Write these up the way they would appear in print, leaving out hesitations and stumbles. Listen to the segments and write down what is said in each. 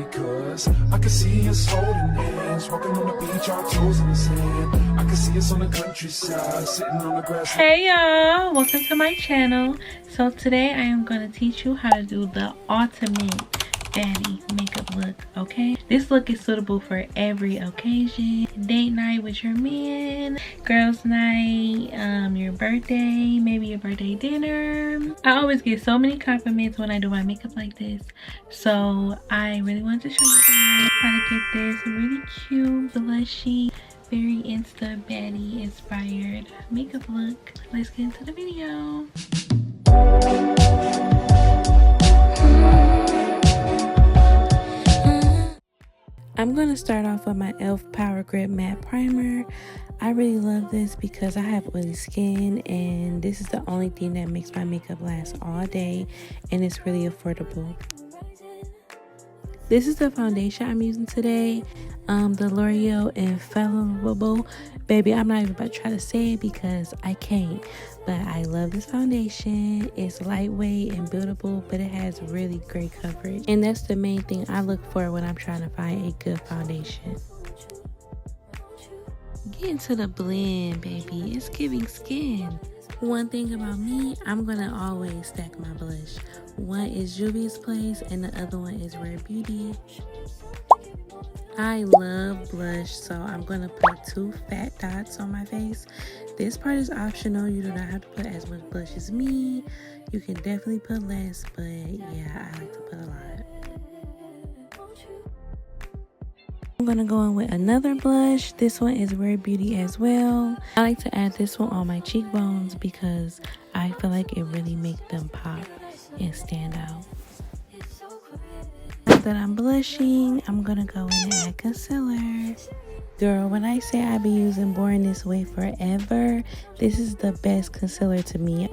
Because I can see us holding hands, walking on the beach, our toes in the sand. I can see us on the countryside, sitting on the grass. Hey y'all, welcome to my channel. So today I am going to teach you how to do the ultimate baddie makeup look, okay? This look is suitable for every occasion. Date night with your man, girls night, your birthday, maybe your birthday dinner. I always get so many compliments when I do my makeup like this. So I really wanted to show you guys how to get this really cute, blushy, very insta baddie inspired makeup look. Let's get into the video. I'm going to start off with my e.l.f. Power Grip Matte Primer. I really love this because I have oily skin and this is the only thing that makes my makeup last all day, and it's really affordable. This is the foundation I'm using today, the L'Oreal Infallible. Baby, I'm not even about to try to say it because I can't, but I love this foundation. It's lightweight and buildable, but it has really great coverage, and that's the main thing I look for when I'm trying to find a good foundation. Get into the blend, baby. It's giving skin. One thing about me, I'm gonna always stack my blush. One is Juvia's Place and the other one is Rare Beauty. I love blush, so I'm gonna put 2 fat dots on my face. This part is optional. You do not have to put as much blush as me. You can definitely put less, but yeah, I like to put a lot. I'm gonna go in with another blush. This one is Rare Beauty as well. I like to add this one on my cheekbones because I feel like it really makes them pop and stand out. Now that I'm blushing, I'm gonna go in and add concealer. Girl, when I say I've been using Born This Way forever, this is the best concealer to me.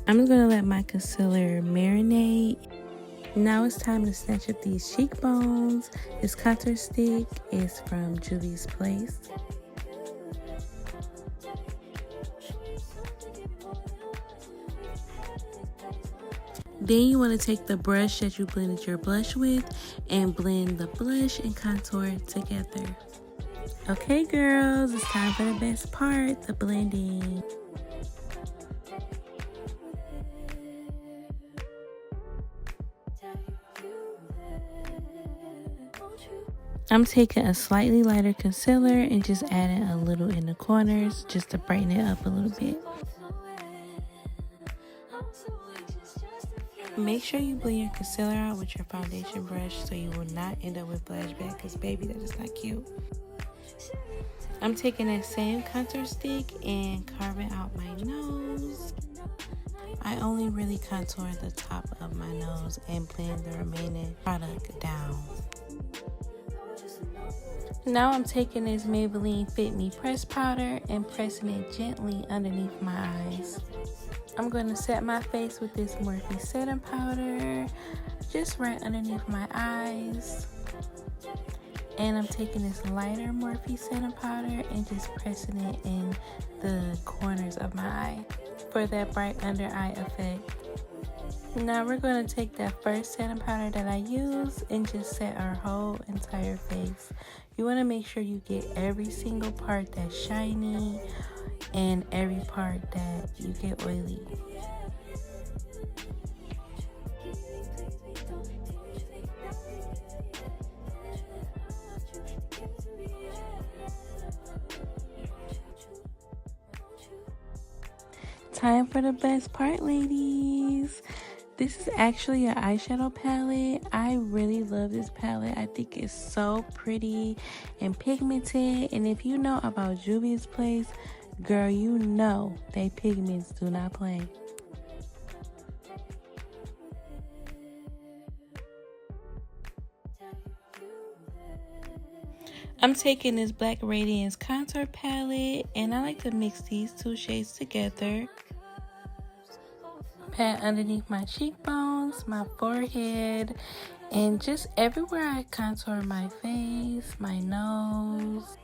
I'm just gonna let my concealer marinate. Now it's time to snatch up these cheekbones. This contour stick is from Juvia's Place. Then you want to take the brush that you blended your blush with and blend the blush and contour together. Okay girls, it's time for the best part, the blending. I'm taking a slightly lighter concealer and just adding a little in the corners just to brighten it up a little bit. Make sure you blend your concealer out with your foundation brush so you will not end up with flashback, because baby, that is not cute. I'm taking that same contour stick and carving out my nose. I only really contour the top of my nose and blend the remaining product down. Now I'm taking this Maybelline Fit Me press powder and pressing it gently underneath my eyes. I'm going to set my face with this Morphe setting powder just right underneath my eyes. And I'm taking this lighter Morphe setting powder and just pressing it in the corners of my eye for that bright under eye effect. Now we're going to take that first setting powder that I used and just set our whole entire face. You want to make sure you get every single part that's shiny and every part that you get oily. Time for the best part, ladies. This is actually an eyeshadow palette. I really love this palette. I think it's so pretty and pigmented. And if you know about Juvia's Place, girl, you know they pigments do not play. I'm taking this Black Radiance contour palette and I like to mix these 2 shades together. Pat underneath my cheekbones, my forehead, and just everywhere I contour my face, my nose.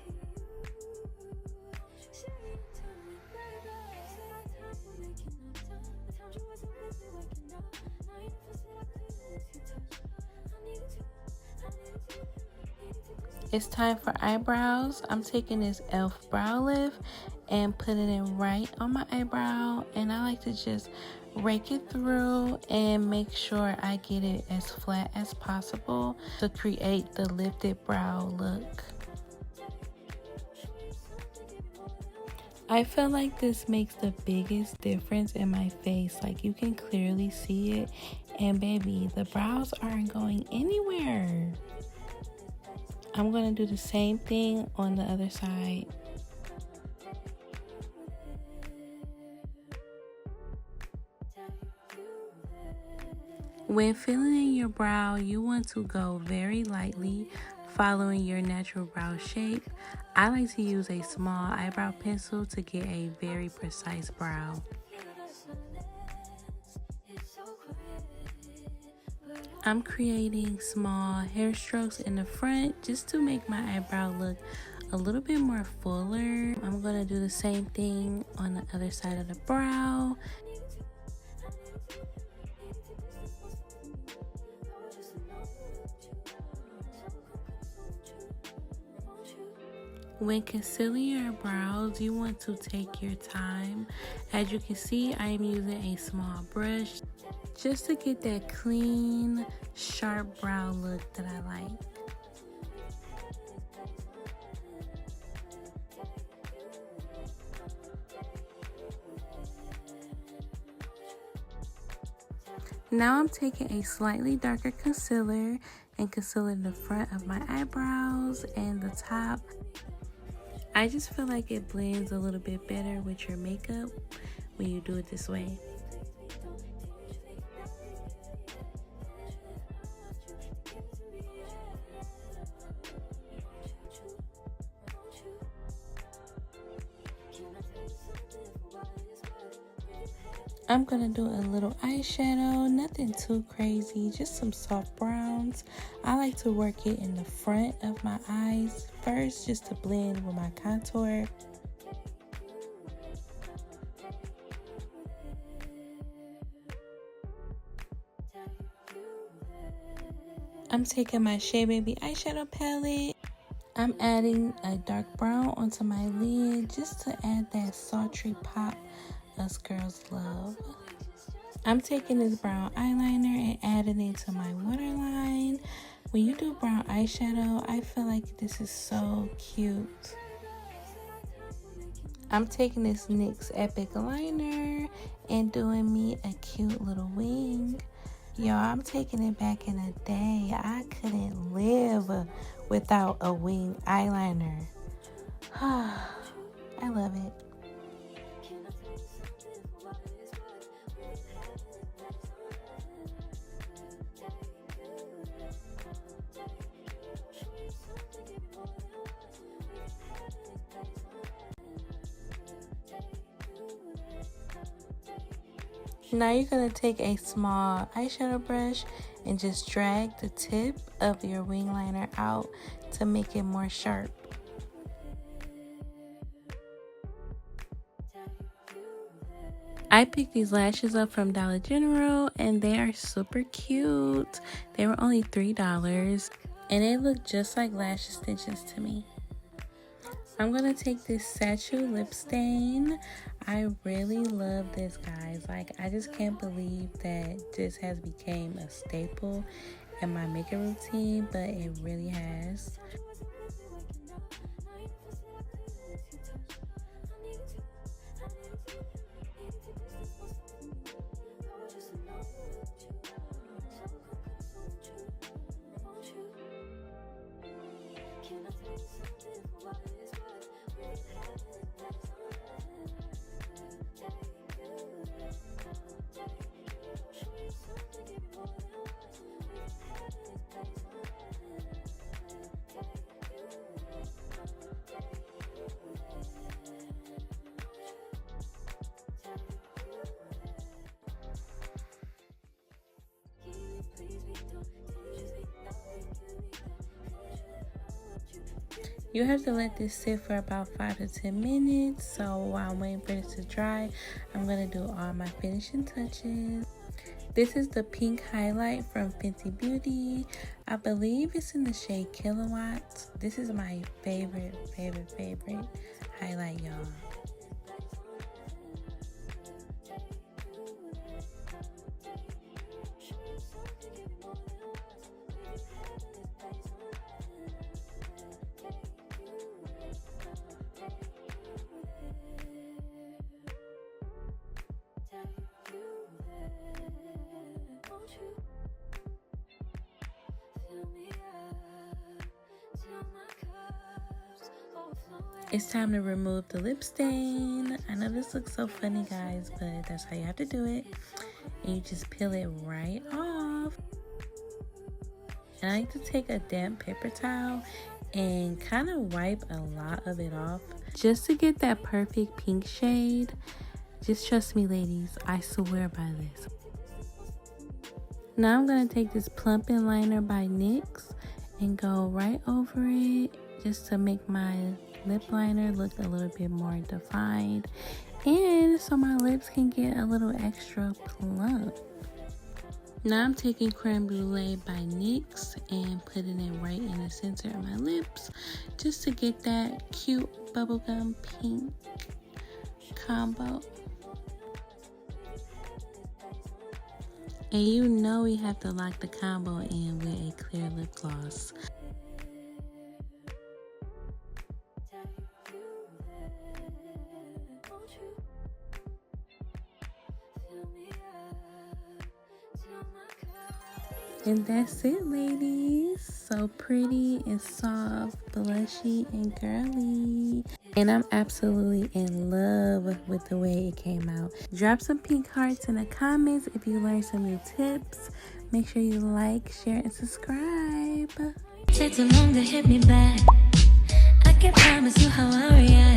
It's time for eyebrows. I'm taking this e.l.f. brow lift and putting it right on my eyebrow, and I like to just rake it through and make sure I get it as flat as possible to create the lifted brow look. I feel like this makes the biggest difference in my face. Like, you can clearly see it, and baby, the brows aren't going anywhere. I'm going to do the same thing on the other side. When filling in your brow, you want to go very lightly, following your natural brow shape. I like to use a small eyebrow pencil to get a very precise brow. I'm creating small hair strokes in the front just to make my eyebrow look a little bit more fuller. I'm going to do the same thing on the other side of the brow. When concealing your brows, you want to take your time. As you can see, I am using a small brush just to get that clean, sharp brow look that I like. Now I'm taking a slightly darker concealer and concealing the front of my eyebrows and the top. I just feel like it blends a little bit better with your makeup when you do it this way. I'm gonna do a little eyeshadow, nothing too crazy, just some soft browns. I like to work it in the front of my eyes first just to blend with my contour. I'm taking my Shea Baby eyeshadow palette. I'm adding a dark brown onto my lid just to add that sultry pop us girls love. I'm taking this brown eyeliner and adding it to my waterline. When you do brown eyeshadow, I feel like this is so cute. I'm taking this NYX Epic liner and doing me a cute little wing. Y'all, I'm taking it back in a day. I couldn't live without a wing eyeliner. I love it. Now you're going to take a small eyeshadow brush and just drag the tip of your wing liner out to make it more sharp. I picked these lashes up from Dollar General and they are super cute. They were only $3 and they look just like lash extensions to me. I'm going to take this Satchel lip stain. I really love this, guys. Like, I just can't believe that this has become a staple in my makeup routine, but it really has. You have to let this sit for about 5 to 10 minutes. So while I'm waiting for this to dry, I'm going to do all my finishing touches. This is the pink highlight from Fenty Beauty. I believe it's in the shade Kilowatts. This is my favorite highlight, y'all. It's time to remove the lip stain. I know this looks so funny, guys, but that's how you have to do it. And you just peel it right off. And I like to take a damp paper towel and kind of wipe a lot of it off just to get that perfect pink shade. Just trust me, ladies, I swear by this. Now I'm going to take this plumping liner by NYX and go right over it just to make my lip liner look a little bit more defined and so my lips can get a little extra plump. Now I'm taking Creme Brulee by NYX and putting it right in the center of my lips just to get that cute bubblegum pink combo. And you know we have to lock the combo in with a clear lip gloss. And that's it, ladies. So pretty and soft, blushy and girly. And I'm absolutely in love with the way it came out. Drop some pink hearts in the comments if you learned some new tips. Make sure you like, share, and subscribe. Take too long to hit me back. I can't promise you how I react.